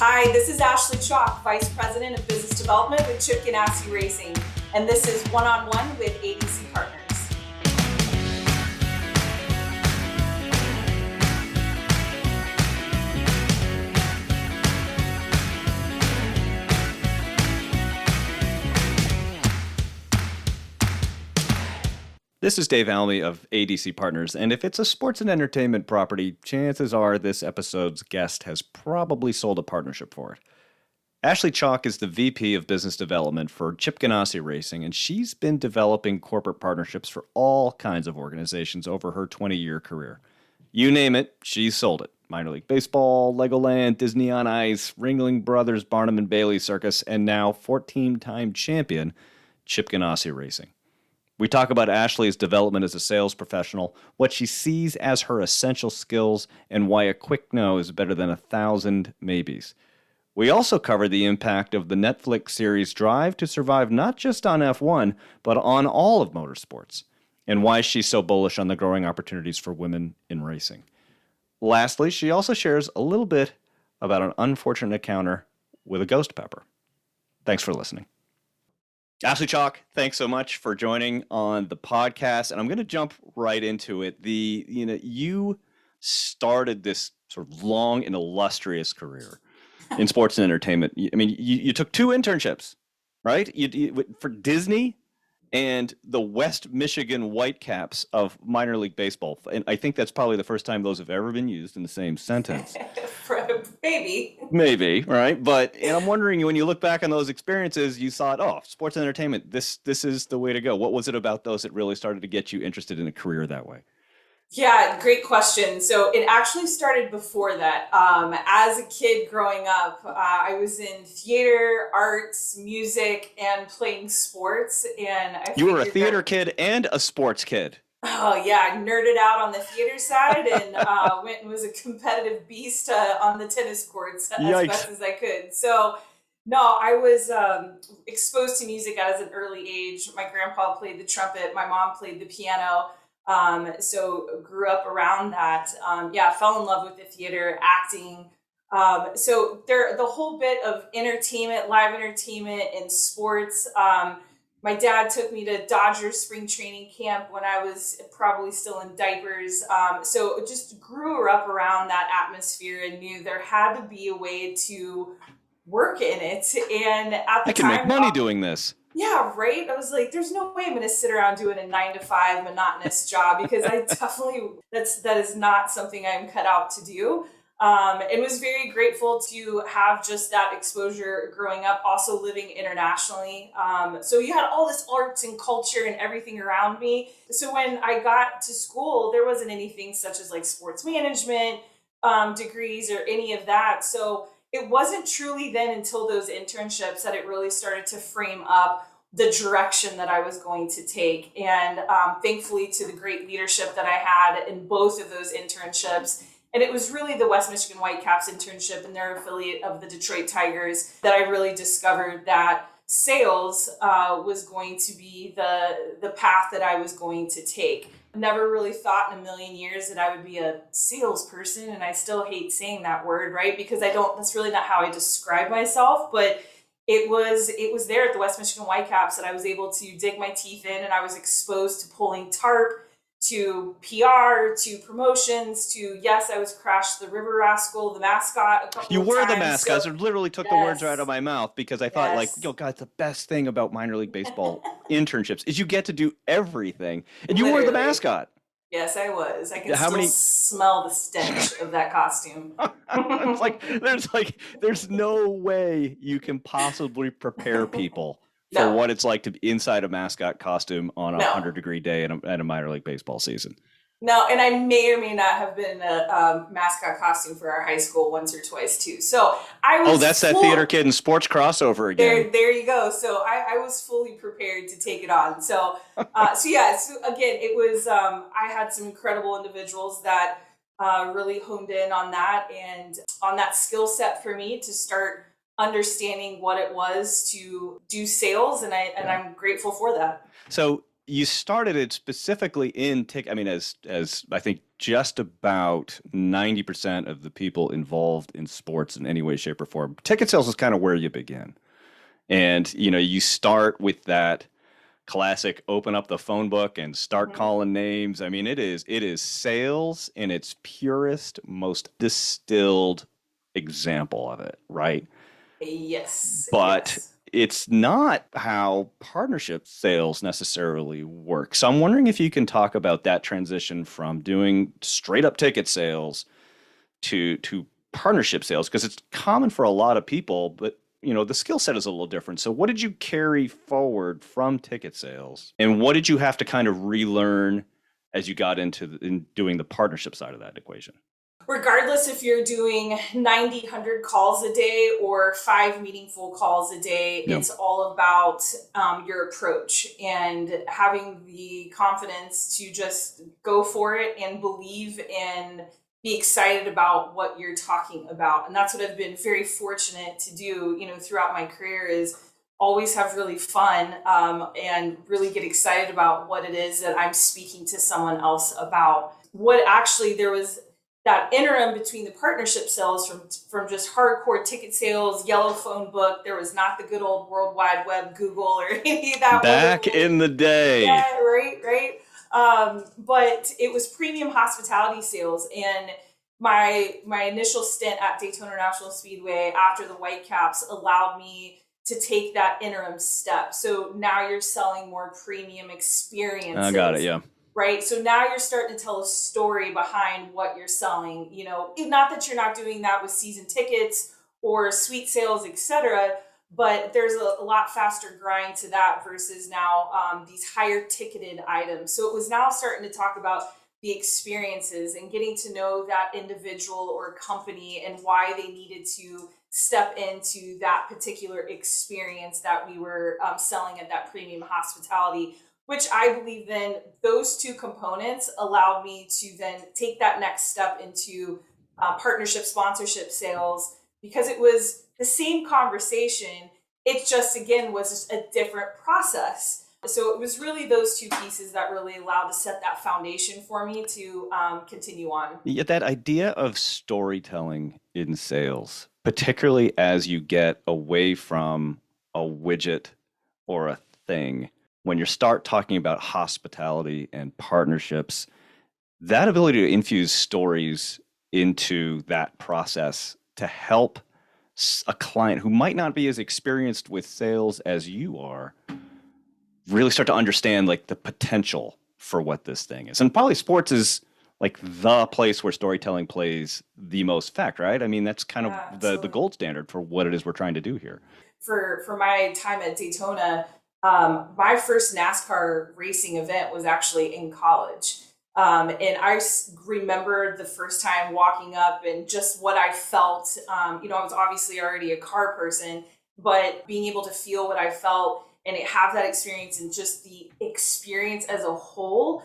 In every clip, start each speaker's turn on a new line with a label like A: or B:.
A: Hi, this is Ashley Chalk, Vice President of Business Development with Chip Ganassi Racing, and this is One-on-One with ADC Partners.
B: This is Dave Almy of ADC Partners, and if it's a sports and entertainment property, chances are this episode's guest has probably sold a partnership for it. Ashley Chalk is the VP of Business Development for Chip Ganassi Racing, and she's been developing corporate partnerships for all kinds of organizations over her 20-year career. You name it, she's sold it. Minor League Baseball, Legoland, Disney on Ice, Ringling Brothers, Barnum and Bailey Circus, and now 14-time champion, Chip Ganassi Racing. We talk about Ashley's development as a sales professional, what she sees as her essential skills, and why a quick no is better than 1,000 maybes. We also cover the impact of the Netflix series Drive to Survive not just on F1, but on all of motorsports, and why she's so bullish on the growing opportunities for women in racing. Lastly, she also shares a little bit about an unfortunate encounter with a ghost pepper. Thanks for listening. Ashley Chalk, thanks so much for joining on the podcast, and I'm going to jump right into it. You started this sort of long and illustrious career in sports and entertainment. You took two internships, right? For Disney and the West Michigan Whitecaps of minor league baseball, and I think that's probably the first time those have ever been used in the same sentence. Maybe, right? But and I'm wondering, when you look back on those experiences, you thought, oh, sports and entertainment, this is the way to go. What was it about those that really started to get you interested in a career that way?
A: Yeah, great question. So it actually started before that. As a kid growing up, I was in theater, arts, music, and playing sports. And
B: you were a theater kid and a sports kid.
A: Oh, yeah. I nerded out on the theater side and went and was a competitive beast on the tennis courts as best as I could. So, no, I was exposed to music at an early age. My grandpa played the trumpet. My mom played the piano. So grew up around that. Fell in love with the theater, acting. So the whole bit of entertainment, live entertainment and sports. My dad took me to Dodgers spring training camp when I was probably still in diapers. So just grew up around that atmosphere and knew there had to be a way to work in it. And at the time,
B: I can make money doing this.
A: Yeah, right. I was like, there's no way I'm going to sit around doing a 9-to-5 monotonous job because I definitely, that is not something I'm cut out to do. And was very grateful to have just that exposure growing up, also living internationally. So you had all this arts and culture and everything around me. So when I got to school, there wasn't anything such as like sports management degrees or any of that. So it wasn't truly then until those internships that it really started to frame up the direction that I was going to take. And thankfully to the great leadership that I had in both of those internships. And it was really the West Michigan Whitecaps internship and their affiliate of the Detroit Tigers that I really discovered that sales was going to be the path that I was going to take. Never really thought in a million years that I would be a salesperson, and I still hate saying that word, right? Because that's really not how I describe myself, but it was there at the West Michigan Whitecaps that I was able to dig my teeth in, and I was exposed to pulling tarp, to PR, to promotions, to, yes, I was Crash the River Rascal, the mascot a couple of times.
B: You were the mascot. So, I literally took the words right out of my mouth because I thought, God, the best thing about minor league baseball internships is you get to do everything. And you were the mascot.
A: Yes, I was. I can smell the stench of that costume.
B: It's there's no way you can possibly prepare people for what it's like to be inside a mascot costume on a 100-degree day at a minor league baseball season.
A: No, and I may or may not have been in a mascot costume for our high school once or twice too. So I was.
B: Oh, that's that theater kid and sports crossover again.
A: There you go. So I was fully prepared to take it on. So again, it was. I had some incredible individuals that really honed in on that and on that skill set for me to start understanding what it was to do sales, and I'm grateful for that.
B: So you started it specifically in tick. I mean, as I think just about 90% of the people involved in sports in any way, shape, or form, ticket sales is kind of where you begin. And you start with that classic open up the phone book and start
A: Mhm.
B: calling names. I mean, it is sales in its purest, most distilled example of it, right?
A: Yes,
B: But
A: yes.
B: it's not how partnership sales necessarily work. So I'm wondering if you can talk about that transition from doing straight up ticket sales to partnership sales, because it's common for a lot of people, but the skill set is a little different. So what did you carry forward from ticket sales, and what did you have to kind of relearn as you got in doing the partnership side of that equation?
A: Regardless if you're doing 90, 100 calls a day or 5 meaningful calls a day,
B: Yeah.
A: it's all about your approach and having the confidence to just go for it and believe and be excited about what you're talking about. And that's what I've been very fortunate to do, throughout my career, is always have really fun, and really get excited about what it is that I'm speaking to someone else about. What actually there was that interim between the partnership sales from just hardcore ticket sales, yellow phone book. There was not the good old World Wide Web, Google, or any of that
B: Back
A: wonderful.
B: in the day.
A: Yeah, right, right. But it was premium hospitality sales, and my initial stint at Daytona International Speedway after the Whitecaps allowed me to take that interim step. So now you're selling more premium
B: I got it.
A: experiences,
B: Yeah.
A: right? So now you're starting to tell a story behind what you're selling. Not that you're not doing that with season tickets or suite sales, etc., but there's a lot faster grind to that versus now these higher ticketed items. So it was now starting to talk about the experiences and getting to know that individual or company and why they needed to step into that particular experience that we were selling at that premium hospitality, which I believe then those two components allowed me to then take that next step into partnership sponsorship sales, because it was the same conversation. It just, again, was just a different process. So it was really those two pieces that really allowed to set that foundation for me to continue on.
B: Yet that idea of storytelling in sales, particularly as you get away from a widget or a thing, when you start talking about hospitality and partnerships, that ability to infuse stories into that process to help a client who might not be as experienced with sales as you are really start to understand like the potential for what this thing is. And probably sports is like the place where storytelling plays the most fact, right? I mean, that's kind of
A: Yeah,
B: the
A: absolutely.
B: gold standard for what it is we're trying to do here.
A: For my time at Daytona, my first NASCAR racing event was actually in college. And remember the first time walking up and just what I felt. I was obviously already a car person, but being able to feel what I felt and have that experience and just the experience as a whole,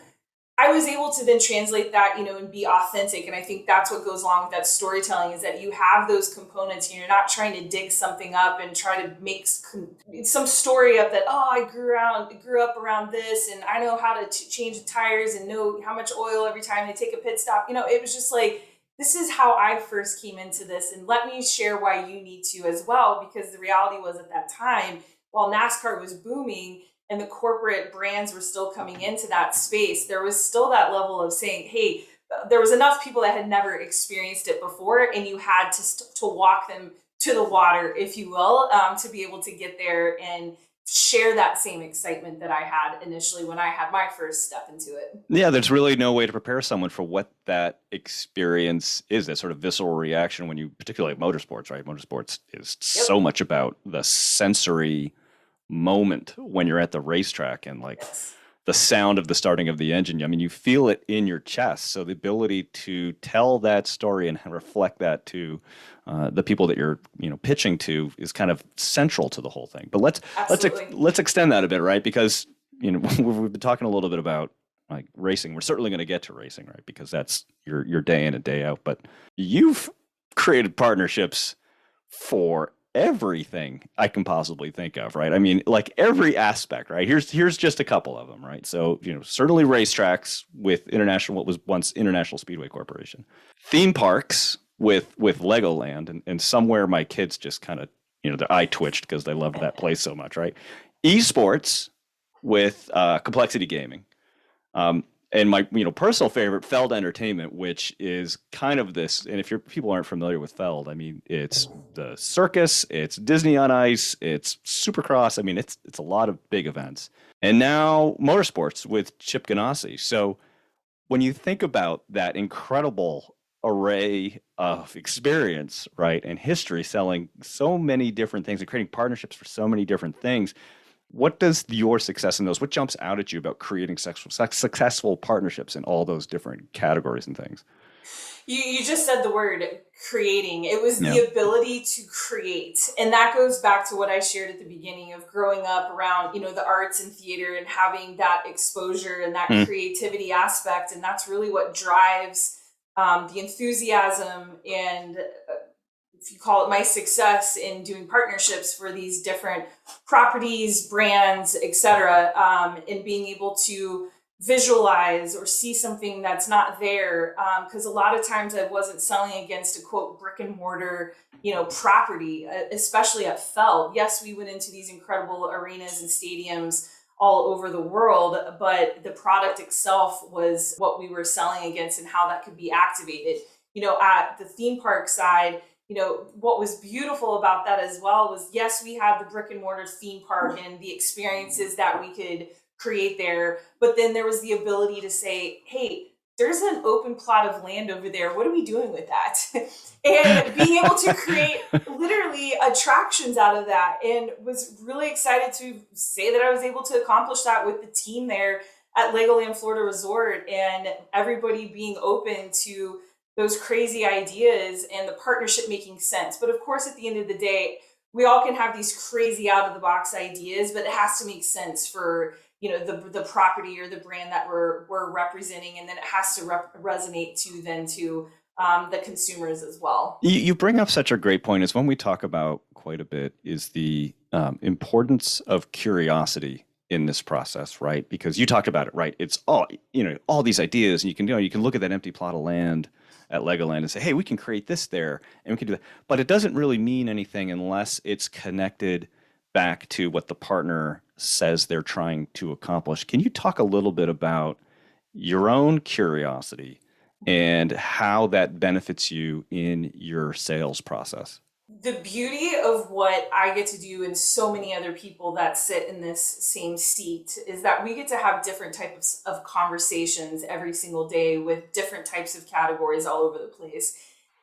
A: I was able to then translate that, and be authentic. And I think that's what goes along with that storytelling, is that you have those components. You're not trying to dig something up and try to make some story up that, oh, I grew up around this, and I know how to change the tires and know how much oil every time they take a pit stop. It was just like, this is how I first came into this, and let me share why you need to as well. Because the reality was, at that time, while NASCAR was booming and the corporate brands were still coming into that space, there was still that level of saying, hey, there was enough people that had never experienced it before, and you had to walk them to the water, if you will, to be able to get there and share that same excitement that I had initially when I had my first step into it.
B: Yeah, there's really no way to prepare someone for what that experience is, that sort of visceral reaction when you, particularly at motorsports, right? Motorsports is so
A: Yep.
B: much about the sensory moment when you're at the racetrack and like
A: Yes.
B: the sound of the starting of the engine. I mean, you feel it in your chest. So the ability to tell that story and reflect that to the people that you're, pitching to is kind of central to the whole thing. But
A: Absolutely.
B: let's extend that a bit, right? Because we've been talking a little bit about like racing. We're certainly going to get to racing, right? Because that's your day in and day out. But you've created partnerships for everything I can possibly think of, right? I mean, like every aspect, right? Here's just a couple of them, right? So, certainly racetracks with International, what was once International Speedway Corporation, theme parks with Legoland, and somewhere my kids just kind of, their eye twitched because they loved that place so much, right? Esports with Complexity Gaming. And my personal favorite, Feld Entertainment, which is kind of this. And if people aren't familiar with Feld, I mean, it's the Circus, it's Disney on Ice, it's Supercross. I mean, it's a lot of big events. And now motorsports with Chip Ganassi. So when you think about that incredible array of experience, right, and history, selling so many different things and creating partnerships for so many different things, what does your success in those, what jumps out at you about creating successful partnerships in all those different categories and things?
A: You just said the word creating. It was
B: Yeah.
A: the ability to create. And that goes back to what I shared at the beginning of growing up around, the arts and theater and having that exposure and that creativity aspect. And that's really what drives the enthusiasm and if you call it my success in doing partnerships for these different properties, brands, etc., and being able to visualize or see something that's not there. Because a lot of times I wasn't selling against a quote brick and mortar, property, especially at Feld. Yes, we went into these incredible arenas and stadiums all over the world, but the product itself was what we were selling against and how that could be activated. At the theme park side, what was beautiful about that as well was, yes, we had the brick and mortar theme park and the experiences that we could create there. But then there was the ability to say, hey, there's an open plot of land over there. What are we doing with that? And being able to create literally attractions out of that, and was really excited to say that I was able to accomplish that with the team there at Legoland Florida Resort, and everybody being open to those crazy ideas and the partnership making sense. But of course, at the end of the day, we all can have these crazy out of the box ideas, but it has to make sense for the property or the brand that we're representing, and then it has to resonate to the consumers as well.
B: You bring up such a great point. Is one we talk about quite a bit is the importance of curiosity in this process, right? Because you talked about it, right? It's all these ideas, and you can look at that empty plot of land at Legoland and say, hey, we can create this there and we can do that. But it doesn't really mean anything unless it's connected back to what the partner says they're trying to accomplish. Can you talk a little bit about your own curiosity and how that benefits you in your sales process?
A: The beauty of what I get to do and so many other people that sit in this same seat is that we get to have different types of conversations every single day with different types of categories all over the place.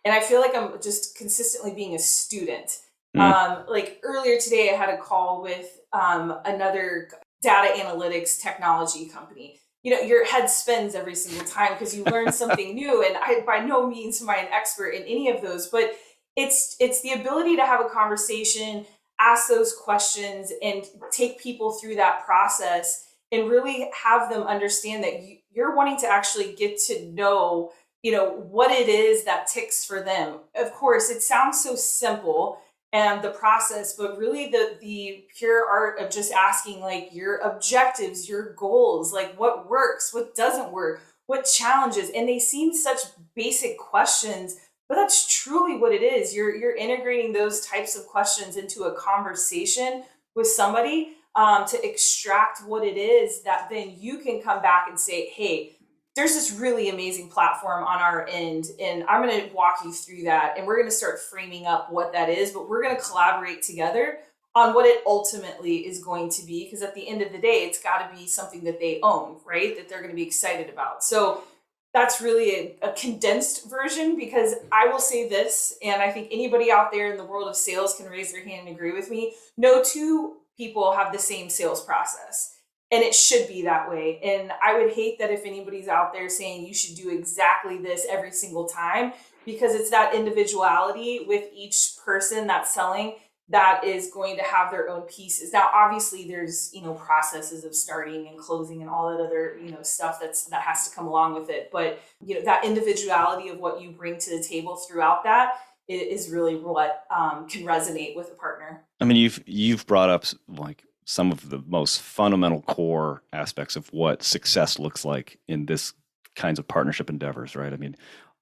A: And I feel like I'm just consistently being a student. Like earlier today, I had a call with another data analytics technology company. Your head spins every single time because you learn something new. And I, by no means am I an expert in any of those, but it's the ability to have a conversation, ask those questions, and take people through that process and really have them understand that you're wanting to actually get to know, what it is that ticks for them. Of course, it sounds so simple and the process, but really the pure art of just asking like your objectives, your goals, like what works, what doesn't work, what challenges, and they seem such basic questions. But that's truly what it is. You're integrating those types of questions into a conversation with somebody to extract what it is that then you can come back and say, hey, there's this really amazing platform on our end, and I'm going to walk you through that. And we're going to start framing up what that is, but we're going to collaborate together on what it ultimately is going to be. Because at the end of the day, it's got to be something that they own, right? That they're going to be excited about. So that's really a condensed version, because I will say this, and I think anybody out there in the world of sales can raise their hand and agree with me. No two people have the same sales process, and it should be that way. And I would hate that if anybody's out there saying you should do exactly this every single time, because it's that individuality with each person that's selling that is going to have their own pieces. Now, obviously there's, processes of starting and closing and all that other, stuff that has to come along with it. But, that individuality of what you bring to the table throughout that is really what can resonate with a partner.
B: I mean, you've brought up like some of the most fundamental core aspects of what success looks like in this kinds of partnership endeavors, right? I mean,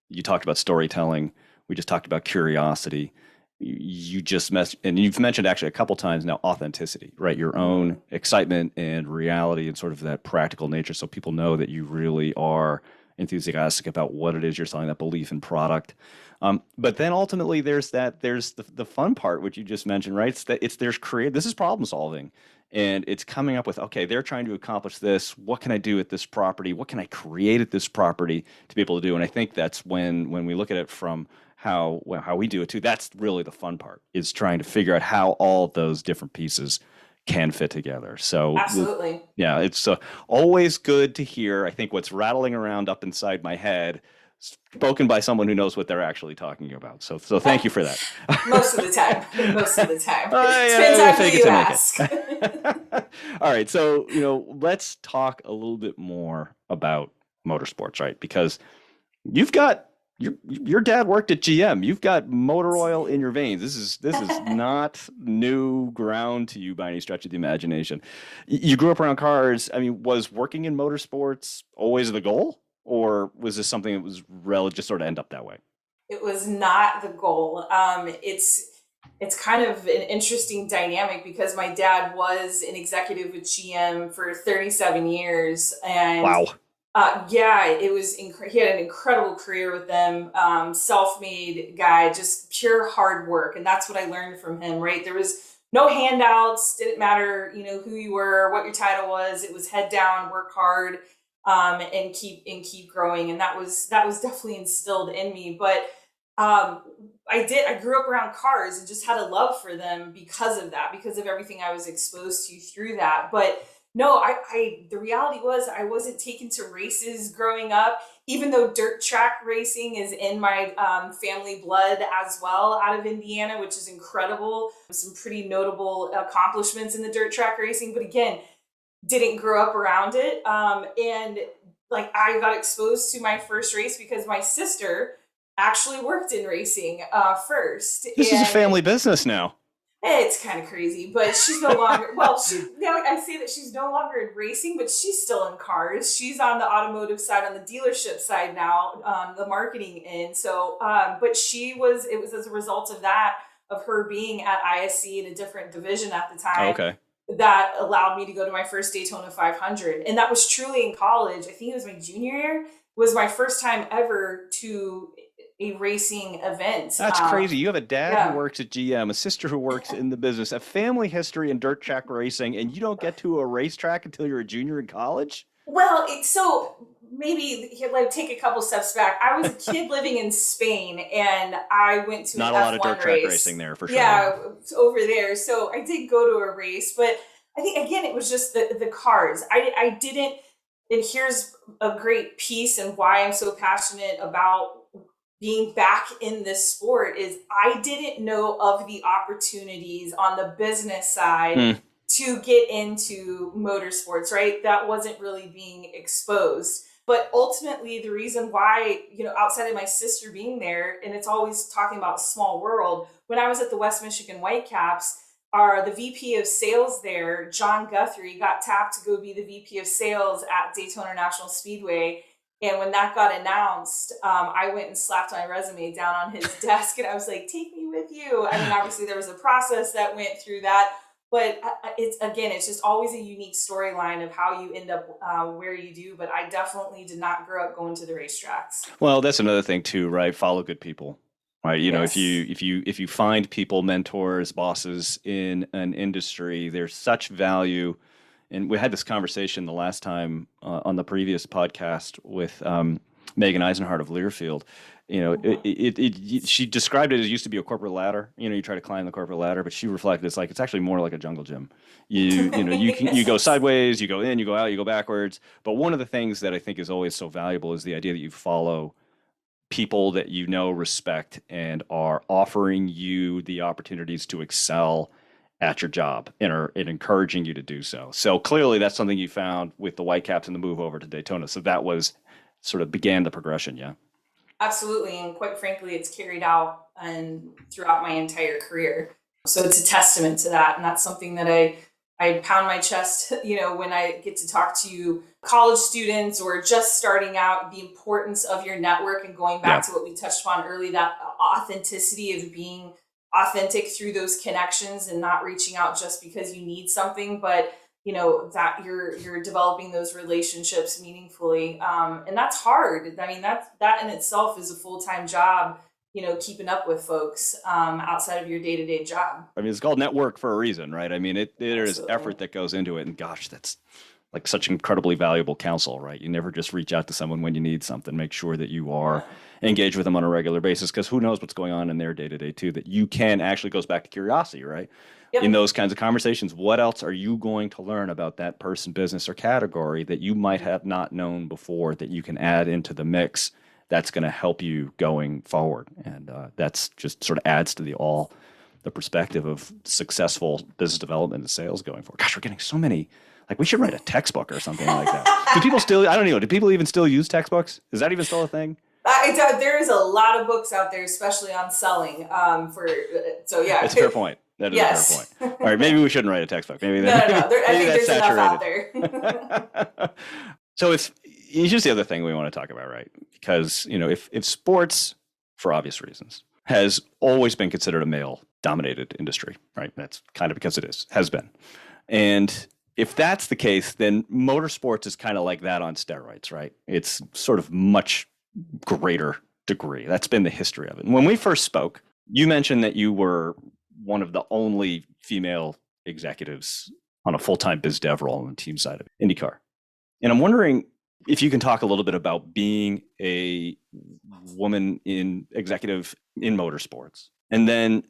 B: you talked about storytelling. We just talked about curiosity. You just and you've mentioned actually a couple times now authenticity, right? Your own excitement and reality and sort of that practical nature, so people know that you really are enthusiastic about what it is you're selling, that belief in product. But then ultimately there's the fun part, which you just mentioned, right? There's create. This is problem solving, and it's coming up with, okay, they're trying to accomplish this. What can I do at this property? What can I create at this property to be able to do? And I think that's when we look at it from how we do it too. That's really the fun part, is trying to figure out how all of those different pieces can fit together. So
A: Absolutely.
B: yeah, it's always good to hear. I think what's rattling around up inside my head, spoken by someone who knows what they're actually talking about. So thank you for that.
A: Most of the time. Most of the time.
B: Yeah,
A: Depends on who you ask.
B: All right, so let's talk a little bit more about motorsports, right? Because you've got your dad worked at GM. You've got motor oil in your veins. This is not new ground to you by any stretch of the imagination. You grew up around cars. I mean, was working in motorsports always the goal, or was this something that was just sort of end up that way?
A: It was not the goal. It's kind of an interesting dynamic because my dad was an executive with GM for 37 years, and
B: Wow.
A: yeah, it was. He had an incredible career with them. Self-made guy, just pure hard work, and that's what I learned from him. Right, there was no handouts. Didn't matter, who you were, what your title was. It was head down, work hard, and keep growing. And that was definitely instilled in me. But I grew up around cars and just had a love for them because of that, because of everything I was exposed to through that. But no, the reality was I wasn't taken to races growing up, even though dirt track racing is in my family blood as well, out of Indiana, which is incredible. Some pretty notable accomplishments in the dirt track racing. But again, didn't grow up around it. And like I got exposed to my first race because my sister actually worked in racing first.
B: This is a family business now.
A: It's kind of crazy, but she's no longer, well, I say that she's no longer in racing, but she's still in cars. She's on the automotive side, on the dealership side now, the marketing end. So, but it was as a result of that, of her being at ISC in a different division at the time.
B: Okay.
A: That allowed me to go to my first Daytona 500. And that was truly in college. I think it was my junior year, was my first time ever to a racing event.
B: That's crazy. You have a dad who works at GM, a sister who works in the business, a family history in dirt track racing, and you don't get to a racetrack until you're a junior in college?
A: Well, so maybe take a couple steps back. I was a kid living in Spain, and I went to
B: not a lot of dirt track racing there for sure.
A: Yeah, over there. So I did go to a race, but I think again it was just the cars. I didn't. And here's a great piece and why I'm so passionate about being back in this sport is I didn't know of the opportunities on the business side to get into motorsports, right? That wasn't really being exposed. But ultimately, the reason why, outside of my sister being there, and it's always talking about small world, when I was at the West Michigan Whitecaps, the VP of sales there, John Guthrie, got tapped to go be the VP of sales at Daytona National Speedway. And when that got announced, I went and slapped my resume down on his desk and I was like, take me with you. I mean, obviously there was a process that went through that, but it's just always a unique storyline of how you end up where you do. But I definitely did not grow up going to the racetracks.
B: Well, that's another thing too, right? Follow good people, right?
A: Yes.
B: If you find people, mentors, bosses in an industry, there's such value. And we had this conversation the last time on the previous podcast with Megan Eisenhart of Learfield. She described it as used to be a corporate ladder. You try to climb the corporate ladder, but she reflected it's actually more like a jungle gym. You go sideways, you go in, you go out, you go backwards. But one of the things that I think is always so valuable is the idea that you follow people that respect, and are offering you the opportunities to excel at your job and are encouraging you to do so. So clearly that's something you found with the Whitecaps and the move over to Daytona. So that was sort of began the progression, yeah?
A: Absolutely. And quite frankly, it's carried out and throughout my entire career. So it's a testament to that. And that's something that I pound my chest, when I get to talk to college students or just starting out, the importance of your network and going
B: Yeah.
A: back to what we touched on early, that authenticity of being authentic through those connections and not reaching out just because you need something, but that you're developing those relationships meaningfully, and that's hard. I mean, that in itself is a full-time job, keeping up with folks outside of your day-to-day job.
B: I mean, it's called network for a reason, right? I mean, there is
A: Absolutely.
B: effort that goes into it, and gosh, that's like such incredibly valuable counsel, right? You never just reach out to someone when you need something. Make sure that you are engaged with them on a regular basis, because who knows what's going on in their day to day too. That you can actually goes back to curiosity, right? In
A: Yep.
B: those kinds of conversations, what else are you going to learn about that person, business, or category that you might have not known before that you can add into the mix that's going to help you going forward? And that's just sort of adds to the perspective of successful business development and sales going forward. Gosh, we're getting so many. Like, we should write a textbook or something like that. Do people still? I don't know. Do people even still use textbooks? Is that even still a thing?
A: There is a lot of books out there, especially on selling. So yeah,
B: It's a fair point. That is a fair point. All right, maybe we shouldn't write a textbook. Maybe
A: No. I think there's enough out there.
B: So it's just the other thing we want to talk about, right? Because if sports, for obvious reasons, has always been considered a male-dominated industry, right? That's kind of because it has been, and if that's the case, then motorsports is kind of like that on steroids, right? It's sort of much greater degree. That's been the history of it. And when we first spoke, you mentioned that you were one of the only female executives on a full-time biz dev role on the team side of IndyCar. And I'm wondering if you can talk a little bit about being a woman in executive in motorsports. And then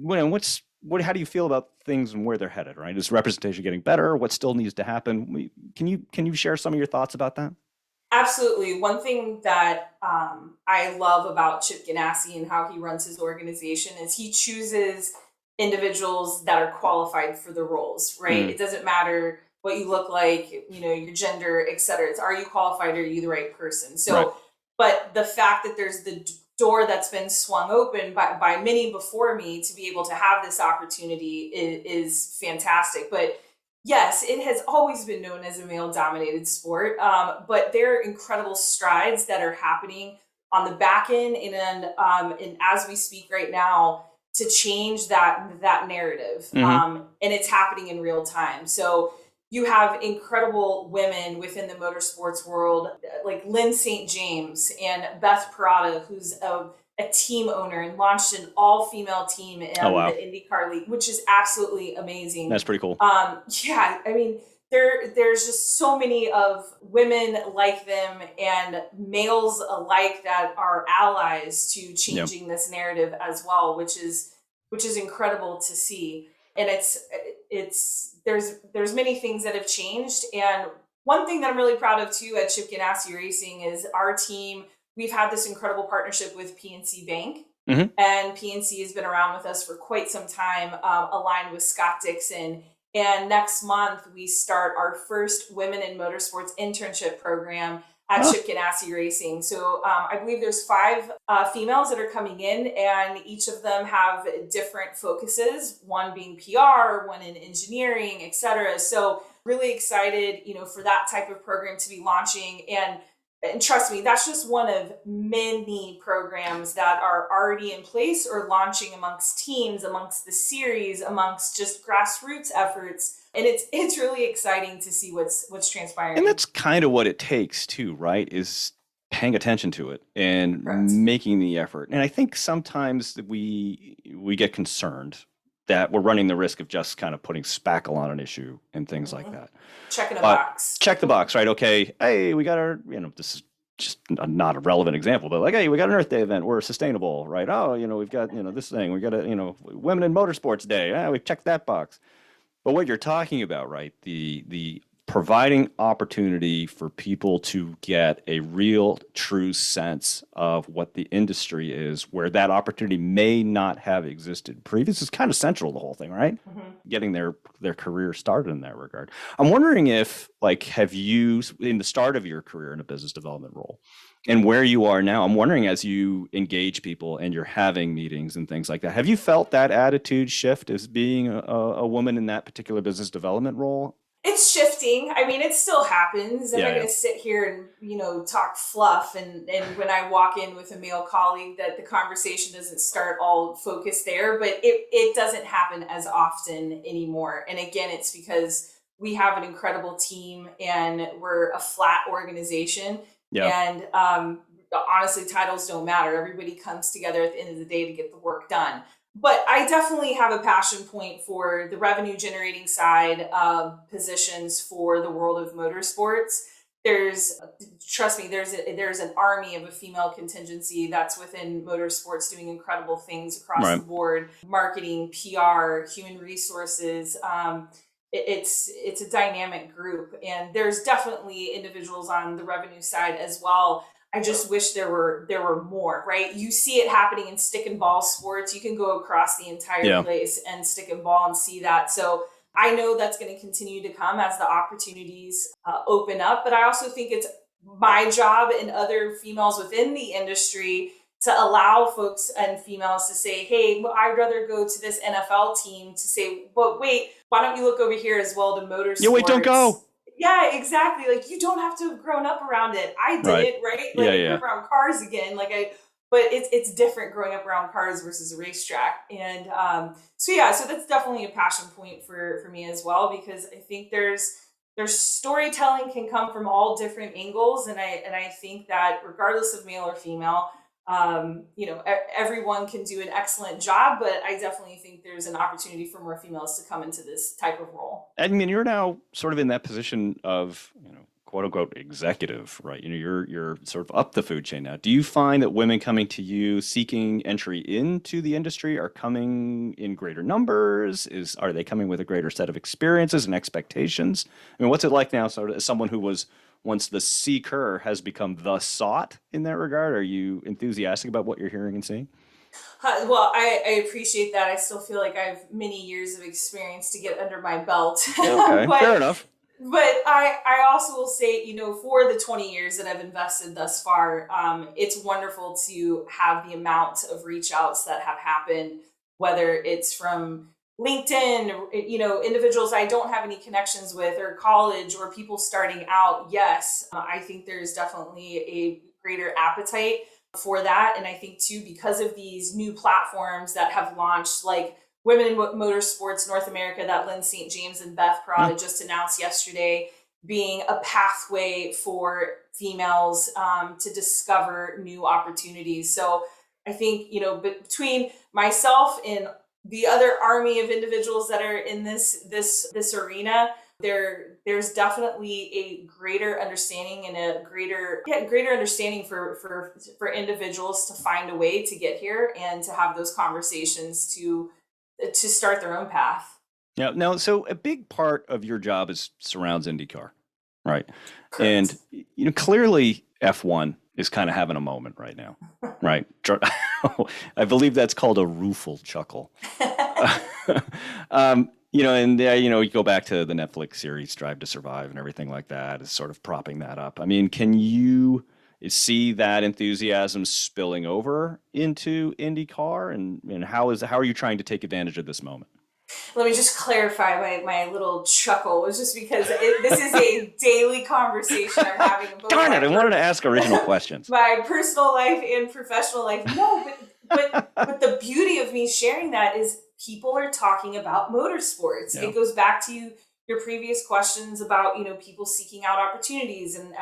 B: how do you feel about things and where they're headed, right? Is representation getting better? What still needs to happen? Can you share some of your thoughts about that?
A: Absolutely. One thing that I love about Chip Ganassi and how he runs his organization is he chooses individuals that are qualified for the roles, right? It doesn't matter what you look like, your gender, et cetera. It's, are you qualified? Are you the right person? So,
B: right.
A: But the fact that there's the door that's been swung open by many before me to be able to have this opportunity is fantastic. But yes, it has always been known as a male-dominated sport, but there are incredible strides that are happening on the back end and as we speak right now to change that narrative, and it's happening in real time. So you have incredible women within the motorsports world, like Lynn St. James and Beth Parada, who's a team owner and launched an all-female team in the IndyCar League, which is absolutely amazing.
B: That's pretty cool.
A: Yeah, I mean, there's just so many of women like them and males alike that are allies to changing this narrative as well, which is incredible to see. And there's many things that have changed. And one thing that I'm really proud of too at Chip Ganassi Racing is our team. We've had this incredible partnership with PNC Bank, and PNC has been around with us for quite some time, aligned with Scott Dixon. And next month, we start our first Women in Motorsports internship program at Chip Ganassi Racing. So I believe there's 5 females that are coming in, and each of them have different focuses, one being PR, one in engineering, et cetera. So really excited, for that type of program to be launching. And trust me, that's just one of many programs that are already in place or launching amongst teams, amongst the series, amongst just grassroots efforts. And it's really exciting to see what's transpiring.
B: And that's kind of what it takes too, right? Is paying attention to it and making the effort. And I think sometimes we get concerned that we're running the risk of just kind of putting spackle on an issue and things like that.
A: Checking a box.
B: Check the box, right? Okay, hey, we got our, this is just not a relevant example, but like, hey, we got an Earth Day event. We're sustainable, right? Oh, we've got, this thing. We got a, Women in Motorsports Day. We've checked that box. But what you're talking about, right? The providing opportunity for people to get a real, true sense of what the industry is, where that opportunity may not have existed previous, is kind of central to the whole thing, right?
A: Mm-hmm.
B: Getting their career started in that regard. I'm wondering if, like, have you, in the start of your career in a business development role, and where you are now, I'm wondering, as you engage people and you're having meetings and things like that, have you felt that attitude shift as being a woman in that particular business development role?
A: It's shifting. I mean, it still happens. I'm
B: Yeah,
A: not
B: yeah.
A: going to sit here and, talk fluff. And when I walk in with a male colleague, that the conversation doesn't start all focused there, but it doesn't happen as often anymore. And again, it's because we have an incredible team and we're a flat organization.
B: Yeah.
A: And honestly, titles don't matter. Everybody comes together at the end of the day to get the work done. But I definitely have a passion point for the revenue generating side of positions for the world of motorsports. Trust me, there's an army of a female contingency that's within motorsports doing incredible things across
B: Right.
A: the board: marketing, PR, human resources. It's a dynamic group, and there's definitely individuals on the revenue side as well. I just wish there were more, right? You see it happening in stick and ball sports. You can go across the entire place and stick and ball and see that. So I know that's going to continue to come as the opportunities open up. But I also think it's my job and other females within the industry to allow folks and females to say, hey, well, I'd rather go to this NFL team, to say, but wait, why don't you look over here as well to motorsports?
B: Yeah, wait, don't go.
A: Yeah, exactly. Like, you don't have to have grown up around it. I did
B: Right.
A: it, right? Like, I grew up around cars again. But it's different growing up around cars versus a racetrack. And so that's definitely a passion point for me as well, because I think there's storytelling can come from all different angles, and I think that regardless of male or female, everyone can do an excellent job, but I definitely think there's an opportunity for more females to come into this type of role.
B: I mean, you're now sort of in that position of, quote unquote executive, right? You're sort of up the food chain now. Do you find that women coming to you seeking entry into the industry are coming in greater numbers? Are they coming with a greater set of experiences and expectations? I mean, what's it like now, sort of as someone who was once the seeker has become the sought in that regard? Are you enthusiastic about what you're hearing and seeing?
A: Well, I appreciate that. I still feel like I have many years of experience to get under my belt.
B: Okay, fair enough.
A: But I also will say, for the 20 years that I've invested thus far, it's wonderful to have the amount of reach outs that have happened, whether it's from LinkedIn, individuals I don't have any connections with, or college, or people starting out. Yes, I think there's definitely a greater appetite for that. And I think too, because of these new platforms that have launched, like Women in Motorsports North America, that Lynn St. James and Beth Parada just announced yesterday, being a pathway for females to discover new opportunities. So I think, between myself and the other army of individuals that are in this arena, there's definitely a greater understanding and a greater understanding for individuals to find a way to get here and to have those conversations to start their own path.
B: Yeah. Now, so a big part of your job surrounds IndyCar, right?
A: Correct.
B: And clearly F1 is kind of having a moment right now, right? I believe that's called a rueful chuckle. You go back to the Netflix series Drive to Survive and everything like that is sort of propping that up. I mean, can you see that enthusiasm spilling over into IndyCar, and how are you trying to take advantage of this moment?
A: Let me just clarify my little chuckle was just because this is a daily conversation I'm having.
B: Darn it! I wanted to ask original questions.
A: My personal life and professional life. No, but the beauty of me sharing that is people are talking about motorsports.
B: Yeah.
A: It goes back to your previous questions about people seeking out opportunities and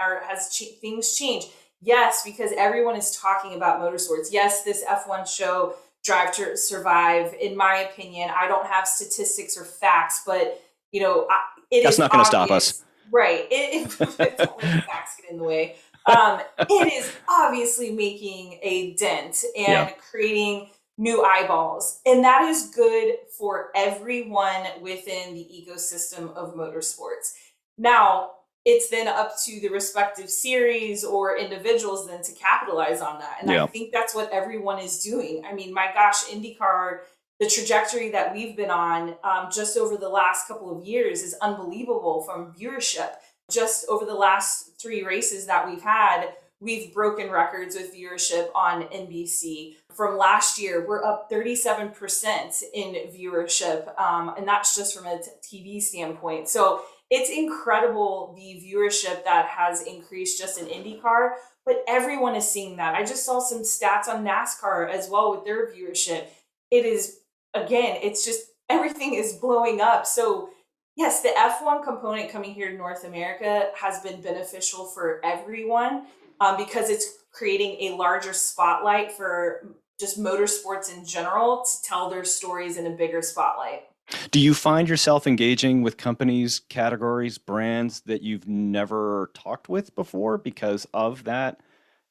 A: things changed. Yes, because everyone is talking about motorsports. Yes, this F1 show, Drive to Survive, in my opinion, I don't have statistics or facts, but
B: That's not going to stop us.
A: Right. Don't let the facts get in the way. It is obviously making a dent and creating new eyeballs. And that is good for everyone within the ecosystem of motorsports. Now, it's then up to the respective series or individuals then to capitalize on that. And I
B: Yeah.
A: think that's what everyone is doing. I mean, my gosh, IndyCar, the trajectory that we've been on just over the last couple of years is unbelievable from viewership. Just over the last 3 races that we've had, we've broken records with viewership on NBC. From last year, we're up 37% in viewership, and that's just from a TV standpoint. So it's incredible the viewership that has increased just in IndyCar, but everyone is seeing that. I just saw some stats on NASCAR as well with their viewership. It is, again, it's just everything is blowing up. So yes, the F1 component coming here to North America has been beneficial for everyone because it's creating a larger spotlight for just motorsports in general to tell their stories in a bigger spotlight.
B: Do you find yourself engaging with companies, categories, brands that you've never talked with before because of that?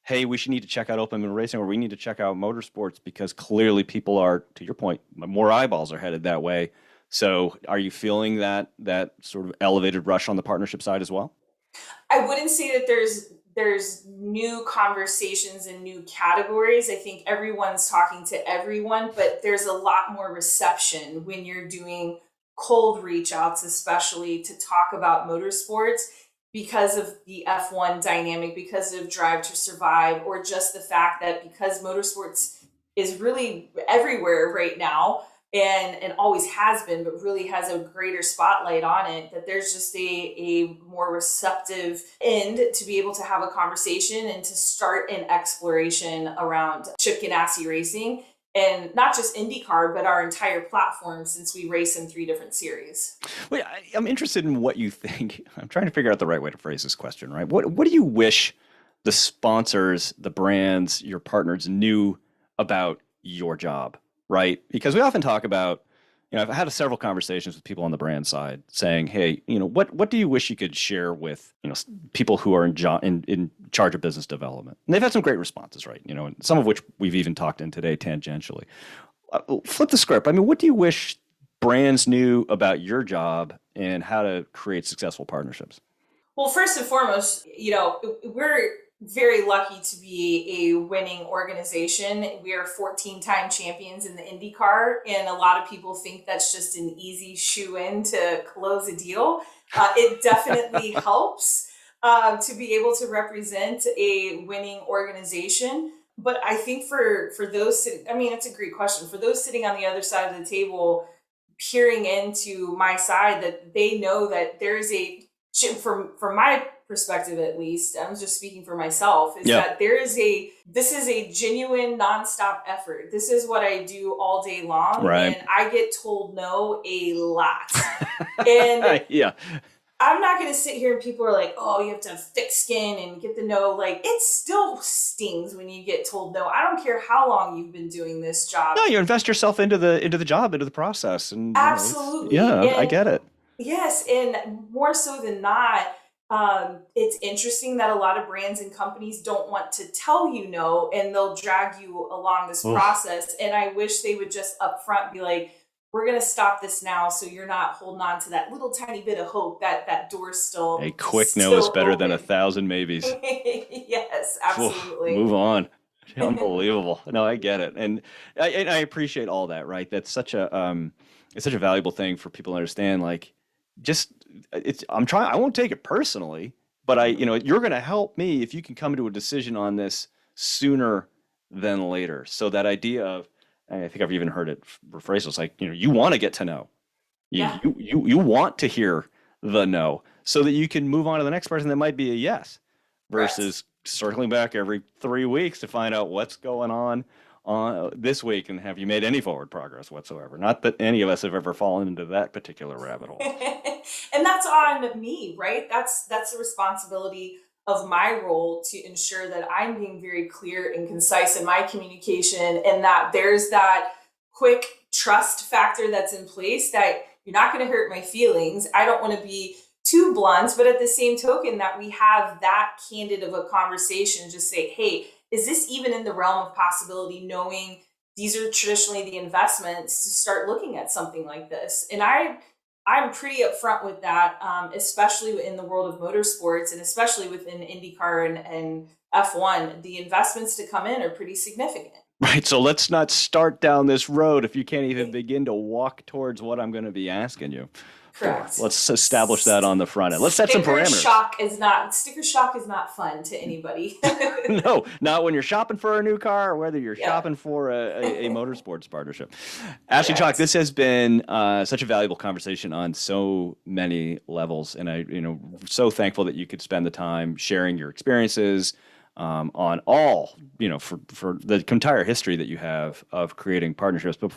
B: Hey, we should need to check out open wheel racing, or we need to check out motorsports because clearly people are, to your point, more eyeballs are headed that way. So are you feeling that sort of elevated rush on the partnership side as well?
A: I wouldn't say that there's new conversations and new categories. I think everyone's talking to everyone, but there's a lot more reception when you're doing cold reach outs, especially to talk about motorsports because of the F1 dynamic, because of Drive to Survive, or just the fact that because motorsports is really everywhere right now and always has been, but really has a greater spotlight on it, that there's just a more receptive end to be able to have a conversation and to start an exploration around Chip Ganassi Racing. And not just IndyCar, but our entire platform since we race in 3 different series.
B: Well, I'm interested in what you think. I'm trying to figure out the right way to phrase this question, right? What do you wish the sponsors, the brands, your partners knew about your job, right? Because we often talk about, I've had several conversations with people on the brand side saying, hey, what do you wish you could share with, people who are in charge of business development? And they've had some great responses, right? And some of which we've even talked in today tangentially. Flip the script. I mean, what do you wish brands knew about your job and how to create successful partnerships?
A: Well, first and foremost, we're very lucky to be a winning organization. We are 14-time champions in the IndyCar, and a lot of people think that's just an easy shoe in to close a deal. It definitely helps to be able to represent a winning organization. But I think for those sitting, I mean, it's a great question. For those sitting on the other side of the table, peering into my side, that they know that there's from my perspective at least, I'm just speaking for myself, is that this is a genuine nonstop effort. This is what I do all day long.
B: Right.
A: And I get told no a lot. And
B: yeah.
A: I'm not going to sit here and people are like, oh, you have to have thick skin and get the no. Like, it still stings when you get told no. I don't care how long you've been doing this job.
B: No, you invest yourself into the job, into the process, and
A: absolutely,
B: I get it.
A: Yes, and more so than not, it's interesting that a lot of brands and companies don't want to tell you no, and they'll drag you along this process. And I wish they would just upfront be like, we're going to stop this now, so you're not holding on to that little tiny bit of hope that door's still
B: a quick no is better than 1,000 maybes.
A: Yes, absolutely.
B: Move on. Unbelievable. No, I get it, and I appreciate all that. Right, that's such a it's such a valuable thing for people to understand. Like, I won't take it personally, but you're going to help me if you can come to a decision on this sooner than later. So that idea of, I think I've even heard it rephrased. It's like, you want to get to know. You want to hear the no so that you can move on to the next person that might be a yes versus circling back every 3 weeks to find out what's going on this week and have you made any forward progress whatsoever. Not that any of us have ever fallen into that particular rabbit hole.
A: And that's on me, right? That's the responsibility of my role to ensure that I'm being very clear and concise in my communication, and that there's that quick trust factor that's in place, that you're not going to hurt my feelings. I don't want to be too blunt, but at the same token that we have that candid of a conversation, just say, hey, is this even in the realm of possibility, knowing these are traditionally the investments to start looking at something like this? And I I'm pretty upfront with that, especially in the world of motorsports and especially within IndyCar and F1. The investments to come in are pretty significant.
B: Right. So let's not start down this road if you can't even begin to walk towards what I'm going to be asking you.
A: Correct.
B: Let's establish that on the front end. Let's set some parameters.
A: Sticker shock is not fun to anybody.
B: No, not when you're shopping for a new car or whether you're shopping for a motorsports partnership. Ashley Chalk, this has been such a valuable conversation on so many levels, and I'm so thankful that you could spend the time sharing your experiences on all, for the entire history that you have of creating partnerships. But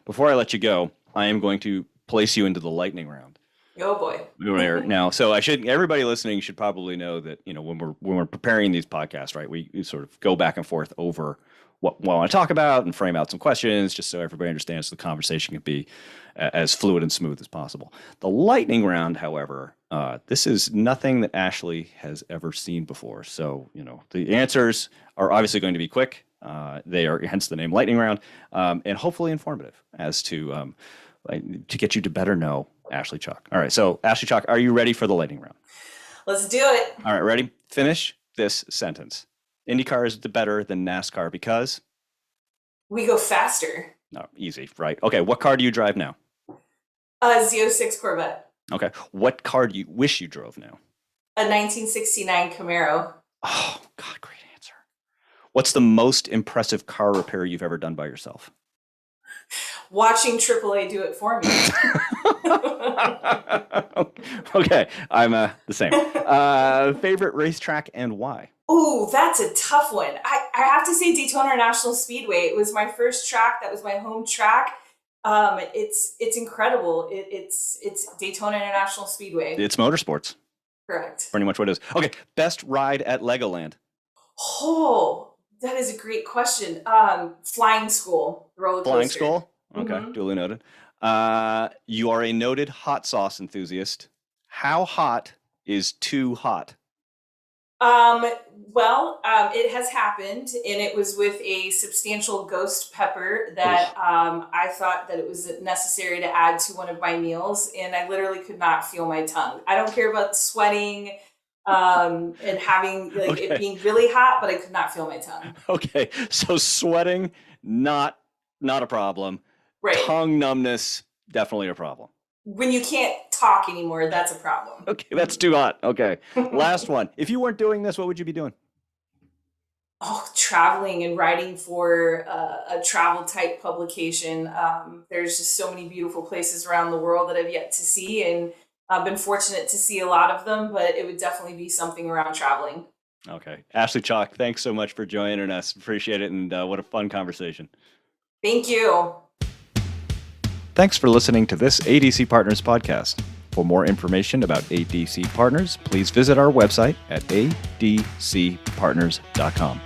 B: before I let you go, I am going to place you into the lightning round.
A: Oh boy.
B: Now, so everybody listening should probably know that, when we're preparing these podcasts, right, we sort of go back and forth over what we want to talk about and frame out some questions just so everybody understands the conversation can be as fluid and smooth as possible. The lightning round, however, this is nothing that Ashley has ever seen before. So, the answers are obviously going to be quick. They are, hence the name lightning round, and hopefully informative as to get you to better know Ashley Chalk. All right, so Ashley Chalk, are you ready for the lightning round?
A: Let's do it.
B: All right, ready? Finish this sentence. IndyCar is better than NASCAR because?
A: We go faster.
B: No, easy, right? Okay, what car do you drive now?
A: Z06 Corvette.
B: Okay, what car do you wish you drove now?
A: A 1969 Camaro.
B: Oh, God, great answer. What's the most impressive car repair you've ever done by yourself?
A: Watching AAA do it for me.
B: Okay, I'm the same. Favorite racetrack and why?
A: Ooh, that's a tough one. I have to say Daytona International Speedway. It was my first track. That was my home track. It's incredible. It's Daytona International Speedway.
B: It's motorsports.
A: Correct.
B: Pretty much what it is. Okay, best ride at Legoland.
A: Oh, that is a great question. Flying School, roller coaster.
B: Flying School? Okay, Duly noted. You are a noted hot sauce enthusiast. How hot is too hot?
A: It has happened, and it was with a substantial ghost pepper that I thought that it was necessary to add to one of my meals, and I literally could not feel my tongue. I don't care about sweating and having it being really hot, but I could not feel my tongue.
B: Okay, so sweating, not a problem.
A: Right.
B: Tongue numbness, definitely a problem.
A: When you can't talk anymore, that's a problem.
B: Okay, that's too hot. Okay, last one. If you weren't doing this, what would you be doing?
A: Oh, traveling and writing for a travel type publication. There's just so many beautiful places around the world that I've yet to see, and I've been fortunate to see a lot of them, but it would definitely be something around traveling.
B: Okay. Ashley Chalk, thanks so much for joining us. Appreciate it, and what a fun conversation.
A: Thank you.
B: Thanks for listening to this ADC Partners podcast. For more information about ADC Partners, please visit our website at adcpartners.com.